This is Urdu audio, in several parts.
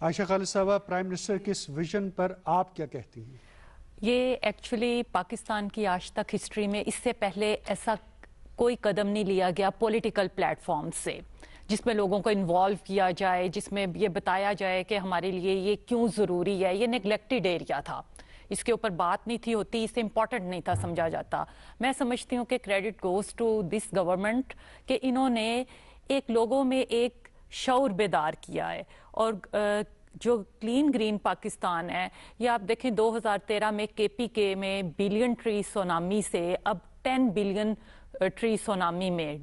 عائشہ خالد صاحبہ، پرائم منسٹر کے اس ویژن پر آپ کیا کہتی ہیں؟ یہ ایکچولی پاکستان کی آج تک ہسٹری میں اس سے پہلے ایسا کوئی قدم نہیں لیا گیا پولیٹیکل پلیٹ فارم سے جس میں لوگوں کو انوالو کیا جائے، جس میں یہ بتایا جائے کہ ہمارے لیے یہ کیوں ضروری ہے۔ یہ نیگلیکٹڈ ایریا تھا، اس کے اوپر بات نہیں تھی ہوتی، اسے امپورٹنٹ نہیں تھا سمجھا جاتا۔ میں سمجھتی ہوں کہ credit goes to this government کہ انہوں نے ایک لوگوں میں ایک شعور بیدار کیا ہے، اور جو کلین گرین پاکستان ہے، یہ آپ دیکھیں 2013 میں کے پی کے میں بلین ٹری سونامی سے اب 10 بلین ٹری سونامی میں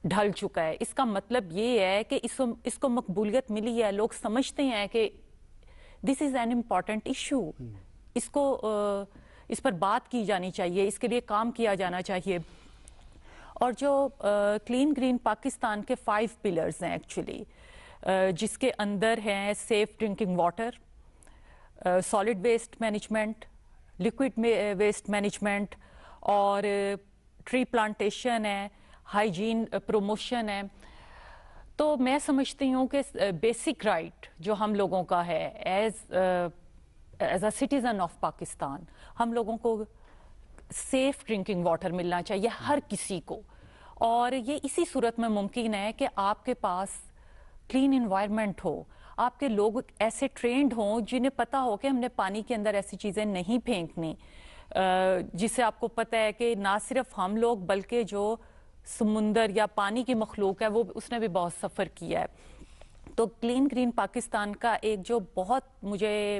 ڈھل چکا ہے۔ اس کا مطلب یہ ہے کہ اس کو مقبولیت ملی ہے، لوگ سمجھتے ہیں کہ دس از این امپورٹنٹ ایشو، اس پر بات کی جانی چاہیے، اس کے لیے کام کیا جانا چاہیے۔ اور جو کلین گرین پاکستان کے 5 پلرز ہیں ایکچولی، جس کے اندر ہیں safe drinking water, solid waste management, liquid waste management, اور ٹری پلانٹیشن ہے، ہائیجین پروموشن ہے۔ تو میں سمجھتی ہوں کہ بیسک رائٹ جو ہم لوگوں کا ہے as a citizen of Pakistan, ہم لوگوں کو سیف ڈرنکنگ واٹر ملنا چاہیے ہر کسی کو، اور یہ اسی صورت میں ممکن ہے کہ آپ کے پاس کلین انوائرمنٹ ہو، آپ کے لوگ ایسے ٹرینڈ ہوں جنہیں پتہ ہو کہ ہم نے پانی کے اندر ایسی چیزیں نہیں پھینکنی، جس سے آپ کو پتہ ہے کہ نہ صرف ہم لوگ بلکہ جو سمندر یا پانی کی مخلوق ہے وہ اس نے بھی بہت سفر کیا ہے۔ تو کلین گرین پاکستان کا ایک جو بہت مجھے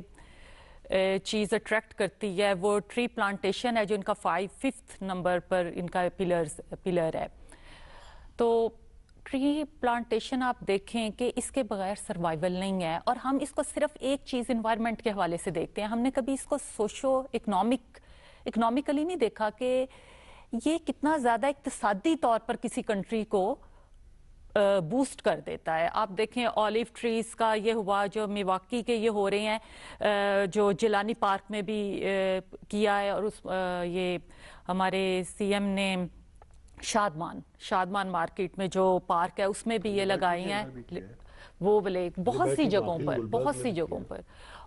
چیز اٹریکٹ کرتی ہے وہ ٹری پلانٹیشن ہے، جو ان کا 5th نمبر پر ان کا پلر ہے۔ تو ٹری پلانٹیشن آپ دیکھیں کہ اس کے بغیر سروائیول نہیں ہے، اور ہم اس کو صرف ایک چیز انوائرمنٹ کے حوالے سے دیکھتے ہیں، ہم نے کبھی اس کو سوشو اکنامیکلی نہیں دیکھا کہ یہ کتنا زیادہ اقتصادی طور پر کسی کنٹری کو بوسٹ کر دیتا ہے۔ آپ دیکھیں اولیو ٹریز کا یہ ہوا، جو میواکی کے یہ ہو رہے ہیں، جو جیلانی پارک میں بھی کیا ہے، اور یہ ہمارے سی ایم نے شادمان مارکیٹ میں جو پارک ہے اس میں بھی یہ لگائی ہیں، وہ بہت سی جگہوں پر۔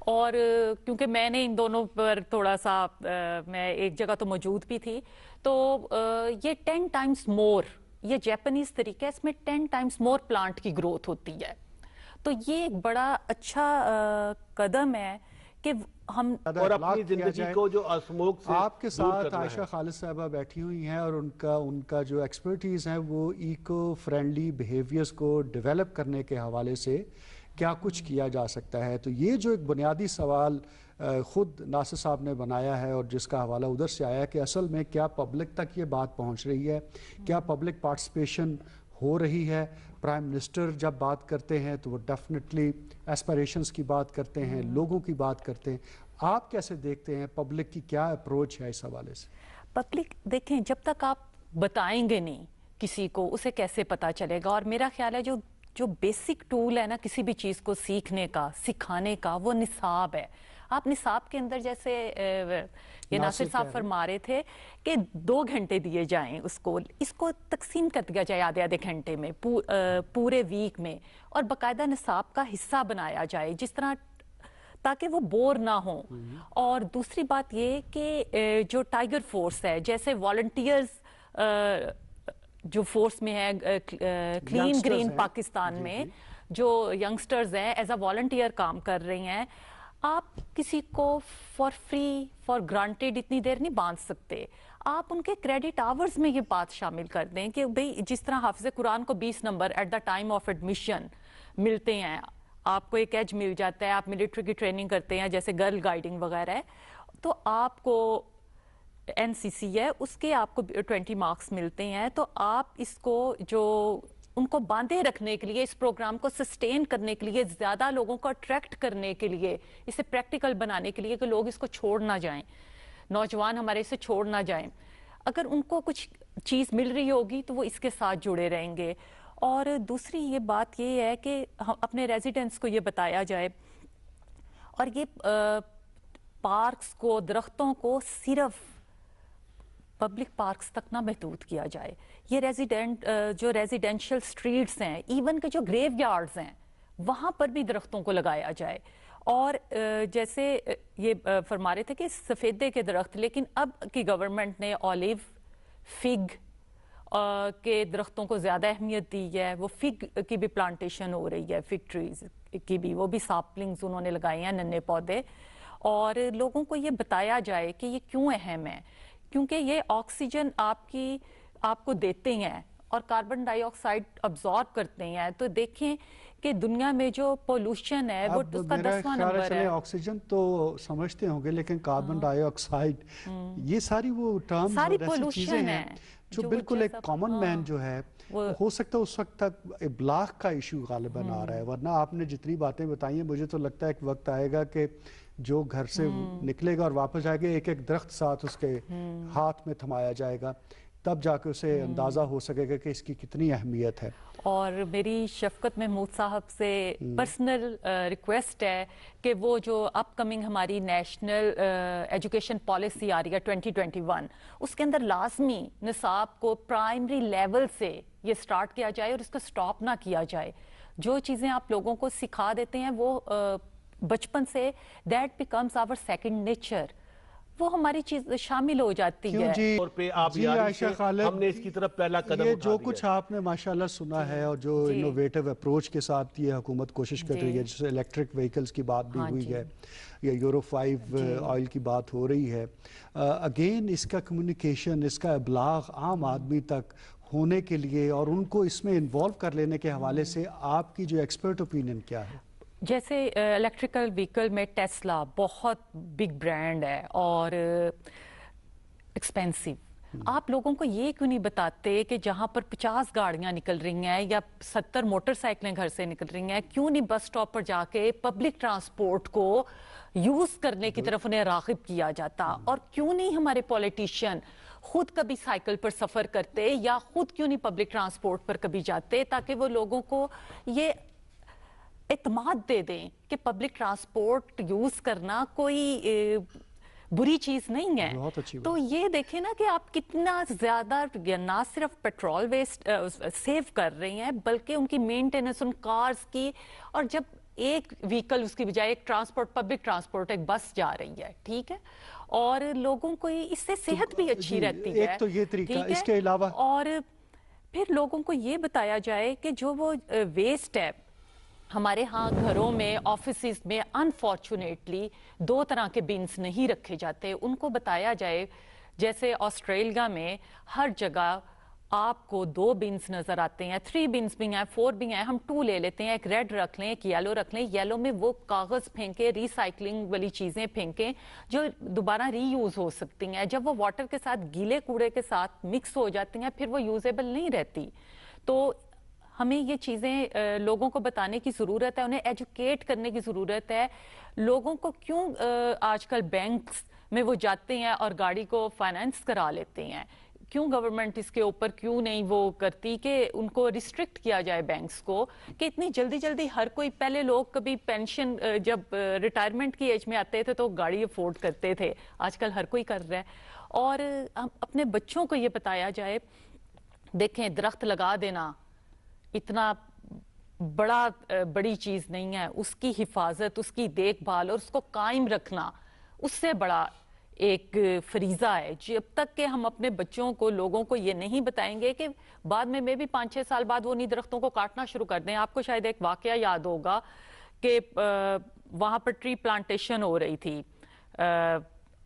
اور کیونکہ میں نے ان دونوں پر تھوڑا سا میں ایک جگہ تو موجود بھی تھی، تو یہ 10 ٹائمز مور، یہ جیپنیز طریقہ ہے، اس میں 10 ٹائمز مور پلانٹ کی گروتھ ہوتی ہے۔ تو یہ ایک بڑا اچھا قدم ہے کہ ہم اور اپنی زندگی کو جو اسموک سے آپ کے ساتھ عائشہ خالد صاحبہ بیٹھی ہوئی ہیں، اور ان کا جو ایکسپرٹیز ہے وہ ایکو فرینڈلی بیہیویئرز کو ڈیولپ کرنے کے حوالے سے کیا کچھ کیا جا سکتا ہے۔ تو یہ جو ایک بنیادی سوال خود ناصر صاحب نے بنایا ہے، اور جس کا حوالہ ادھر سے آیا کہ اصل میں کیا پبلک تک یہ بات پہنچ رہی ہے، کیا پبلک پارٹیسپیشن ہو رہی ہے۔ پرائم منسٹر جب بات کرتے ہیں تو وہ ڈیفینیٹلی ایسپیریشنز کی بات کرتے ہیں، لوگوں کی بات کرتے ہیں۔ آپ کیسے دیکھتے ہیں پبلک کی کیا اپروچ ہے اس حوالے سے؟ پبلک دیکھیں، جب تک آپ بتائیں گے نہیں کسی کو، اسے کیسے پتا چلے گا؟ اور میرا خیال ہے جو بیسک ٹول ہے نا کسی بھی چیز کو سیکھنے کا، سکھانے کا، وہ نصاب ہے۔ آپ نصاب کے اندر جیسے یہ ناصر صاحب فرما رہے تھے کہ 2 گھنٹے دیے جائیں اس کو تقسیم کر دیا جائے آدھے گھنٹے میں پورے ویک میں، اور باقاعدہ نصاب کا حصہ بنایا جائے، جس طرح تاکہ وہ بور نہ ہوں۔ اور دوسری بات یہ کہ جو ٹائیگر فورس ہے، جیسے والنٹیئرز جو فورس میں ہے کلین گرین پاکستان میں، جو ینگسٹرز ہیں ایز اے والنٹیئر کام کر رہی ہیں، آپ کسی کو فار فری فار گرانٹیڈ اتنی دیر نہیں باندھ سکتے۔ آپ ان کے کریڈٹ آورز میں یہ بات شامل کر دیں کہ بھئی جس طرح حافظ قرآن کو 20 number at the time of admission ملتے ہیں، آپ کو ایک ایج مل جاتا ہے، آپ ملٹری کی ٹریننگ کرتے ہیں جیسے گرل گائیڈنگ وغیرہ ہے، تو آپ کو این سی سی ہے اس کے آپ کو 20 مارکس ملتے ہیں۔ تو آپ اس کو جو ان کو باندھے رکھنے کے لیے، اس پروگرام کو سسٹین کرنے کے لیے، زیادہ لوگوں کو اٹریکٹ کرنے کے لیے، اسے پریکٹیکل بنانے کے لیے کہ لوگ اس کو چھوڑ نہ جائیں، نوجوان ہمارے اسے چھوڑ نہ جائیں، اگر ان کو کچھ چیز مل رہی ہوگی تو وہ اس کے ساتھ جڑے رہیں گے۔ اور دوسری یہ بات یہ ہے کہ اپنے ریزیڈنٹس کو یہ بتایا جائے، اور یہ پارکس کو، درختوں کو صرف پبلک پارکس تک نہ محدود کیا جائے۔ یہ جو ریزیڈینشل سٹریٹس ہیں، ایون کہ جو گریو یارڈز ہیں، وہاں پر بھی درختوں کو لگایا جائے. اور جیسے یہ فرما رہے تھے کہ سفیدے کے درخت، لیکن اب کی گورنمنٹ نے اولیو، فگ کے درختوں کو زیادہ اہمیت دی ہے. وہ فگ کی بھی پلانٹیشن ہو رہی ہے، فگ ٹریز کی بھی، وہ بھی ساپلنگز انہوں نے لگائے ہیں، ننے پودے. اور لوگوں کو یہ بتایا جائے کہ یہ کیوں اہم ہے، کیونکہ یہ آکسیجن آپ کو دیتے ہیں اور کاربن ڈائی آکسائڈ ابزارب کرتے ہیں. تو دیکھیں کہ دنیا میں جو پولوشن ہے وہ اس کا 10واں نمبر ہے. آکسیجن تو سمجھتے ہوں گے، لیکن کاربن ڈائی آکسائڈ، یہ ساری وہ ٹرمز اور ایسی چیزیں ہیں جو بالکل ایک کامن مین جو ہے، ہو سکتا ہے اس وقت تک ابلاغ کا ایشو غالباً آ رہا ہے. ورنہ آپ نے جتنی باتیں بتائی ہیں، مجھے تو لگتا ہے ایک وقت آئے گا کہ جو گھر سے نکلے گا اور واپس جائے گا، ایک ایک درخت ساتھ اس کے ہاتھ میں تھمایا جائے گا، تب جا کے اسے اندازہ ہو سکے گا کہ اس کی کتنی اہمیت ہے. اور میری شفقت محمود صاحب سے پرسنل ریکویسٹ ہے کہ وہ جو اپ کمنگ ہماری نیشنل ایجوکیشن پالیسی آ رہی ہے 2021، اس کے اندر لازمی نصاب کو پرائمری لیول سے یہ سٹارٹ کیا جائے اور اس کو سٹاپ نہ کیا جائے. جو چیزیں آپ لوگوں کو سکھا دیتے ہیں وہ بچپن سے that becomes our second nature, وہ ہماری چیز شامل ہو جاتی ہے. جی عائشہ خالد، ہم نے اس کی طرف پہلا قدم اٹھا دیا. جو کچھ آپ نے ماشاءاللہ سنا ہے اور جو انوویٹو اپروچ کے ساتھ یہ حکومت کوشش کر رہی ہے، جیسے الیکٹرک وہیکلز کی بات بھی ہوئی ہے یا یورو 5 آئل کی بات ہو رہی ہے، اگین اس کا کمیونیکیشن، اس کا ابلاغ عام آدمی تک ہونے کے لیے اور ان کو اس میں انوالو کر لینے کے حوالے سے آپ کی جو ایکسپرٹ اوپینین کیا ہے؟ جیسے الیکٹریکل وہیکل میں ٹیسلا بہت بگ برانڈ ہے اور ایکسپینسو. آپ لوگوں کو یہ کیوں نہیں بتاتے کہ جہاں پر 50 گاڑیاں نکل رہی ہیں یا 70 موٹر سائیکلیں گھر سے نکل رہی ہیں، کیوں نہیں بس سٹاپ پر جا کے پبلک ٹرانسپورٹ کو یوز کرنے کی طرف انہیں راغب کیا جاتا؟ اور کیوں نہیں ہمارے پولیٹیشین خود کبھی سائیکل پر سفر کرتے یا خود کیوں نہیں پبلک ٹرانسپورٹ پر کبھی جاتے، تاکہ وہ لوگوں کو یہ اعتماد دے دیں کہ پبلک ٹرانسپورٹ یوز کرنا کوئی بری چیز نہیں ہے. تو یہ دیکھیں نا کہ آپ کتنا زیادہ نہ صرف پیٹرول ویسٹ سیو کر رہے ہیں، بلکہ ان کی مینٹیننس، ان کارز کی. اور جب ایک وہیکل اس کی بجائے ایک ٹرانسپورٹ، پبلک ٹرانسپورٹ، ایک بس جا رہی ہے، ٹھیک ہے، اور لوگوں کو اس سے صحت بھی اچھی رہتی ہے. ایک تو یہ طریقہ، اس کے علاوہ اور پھر لوگوں کو یہ بتایا جائے کہ جو وہ ویسٹ ہے ہمارے ہاں گھروں میں، آفیسز میں انفارچونیٹلی 2 طرح کے بنس نہیں رکھے جاتے. ان کو بتایا جائے، جیسے آسٹریلیا میں ہر جگہ آپ کو 2 بنس نظر آتے ہیں، 3 بنس بھی ہیں، 4 بھی ہیں، ہم 2 لے لیتے ہیں، ایک ریڈ رکھ لیں، ایک یلو رکھ لیں. یلو میں وہ کاغذ پھینکیں، ری سائیکلنگ والی چیزیں پھینکیں جو دوبارہ ری یوز ہو سکتی ہیں. جب وہ واٹر کے ساتھ، گیلے کوڑے کے ساتھ مکس ہو جاتی ہیں، پھر وہ یوزیبل نہیں رہتی. تو ہمیں یہ چیزیں لوگوں کو بتانے کی ضرورت ہے، انہیں ایجوکیٹ کرنے کی ضرورت ہے. لوگوں کو کیوں آج کل بینکس میں وہ جاتے ہیں اور گاڑی کو فائنانس کرا لیتے ہیں، کیوں گورنمنٹ اس کے اوپر کیوں نہیں وہ کرتی کہ ان کو ریسٹرکٹ کیا جائے بینکس کو، کہ اتنی جلدی جلدی ہر کوئی، پہلے لوگ کبھی پینشن جب ریٹائرمنٹ کی ایج میں آتے تھے تو گاڑی افورڈ کرتے تھے، آج کل ہر کوئی کر رہا ہے. اور اپنے بچوں کو یہ بتایا جائے، دیکھیں درخت لگا دینا اتنا بڑی چیز نہیں ہے، اس کی حفاظت، اس کی دیکھ بھال اور اس کو قائم رکھنا اس سے بڑا ایک فریضہ ہے. جب تک کہ ہم اپنے بچوں کو، لوگوں کو یہ نہیں بتائیں گے کہ بعد میں بھی 5-6 سال بعد وہ انہی درختوں کو کاٹنا شروع کر دیں. آپ کو شاید ایک واقعہ یاد ہوگا کہ وہاں پر ٹری پلانٹیشن ہو رہی تھی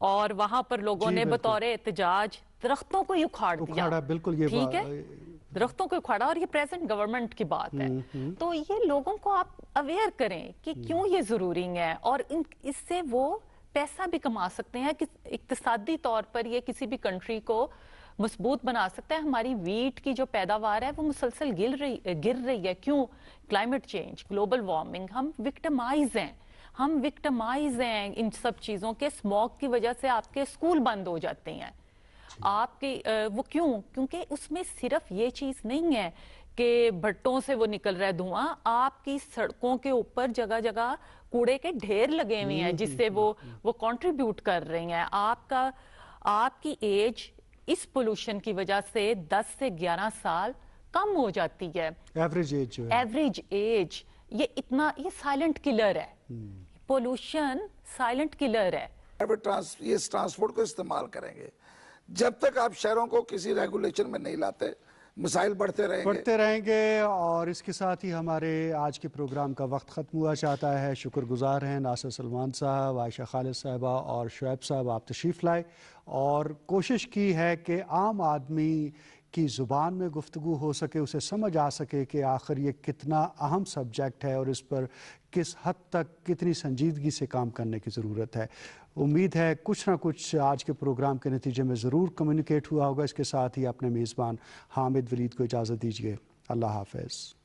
اور وہاں پر لوگوں نے بطور احتجاج درختوں کو ہی اکھاڑ دیا. بالکل، ٹھیک ہے، درختوں کو اکھاڑا، اور یہ پریزنٹ گورنمنٹ کی بات ہے. تو یہ لوگوں کو آپ اویئر کریں کہ کیوں یہ ضروری ہے، اور اس سے وہ پیسہ بھی کما سکتے ہیں. کہ اقتصادی طور پر یہ کسی بھی کنٹری کو مضبوط بنا سکتا ہے. ہماری ویٹ کی جو پیداوار ہے وہ مسلسل گر رہی ہے. کیوں؟ Climate change, global warming. ہم وکٹمائز ہیں ان سب چیزوں کے. اسموگ کی وجہ سے آپ کے اسکول بند ہو جاتے ہیں. آپ کے وہ کیونکہ اس میں صرف یہ چیز نہیں ہے کہ بھٹوں سے وہ نکل رہا ہے دھواں، آپ کی سڑکوں کے اوپر جگہ جگہ کوڑے کے ڈھیر لگے ہوئے ہیں جس سے وہ کنٹریبیوٹ کر رہی ہیں. آپ کی ایج اس پولوشن کی وجہ سے 10 سے 11 سال کم ہو جاتی ہے. ایوریج ایج یہ اتنا یہ سائلنٹ کلر ہے، پولوشن سائلنٹ کلر ہے۔ یہ ٹرانسپورٹ کو استعمال کریں گے، جب تک آپ شہروں کو کسی ریگولیشن میں نہیں لاتے مسائل بڑھتے رہیں گے۔ اور اس کے ساتھ ہی ہمارے آج کے پروگرام کا وقت ختم ہوا چاہتا ہے۔ شکر گزار ہیں ناصر سلمان صاحب، عائشہ خالد صاحبہ اور شعیب صاحب، آپ تشریف لائے اور کوشش کی ہے کہ عام آدمی کی زبان میں گفتگو ہو سکے، اسے سمجھ آ سکے کہ آخر یہ کتنا اہم سبجیکٹ ہے اور اس پر کس حد تک کتنی سنجیدگی سے کام کرنے کی ضرورت ہے۔ امید ہے کچھ نہ کچھ آج کے پروگرام کے نتیجے میں ضرور کمیونیکیٹ ہوا ہوگا۔ اس کے ساتھ ہی اپنے میزبان حامد ولید کو اجازت دیجیے۔ اللہ حافظ۔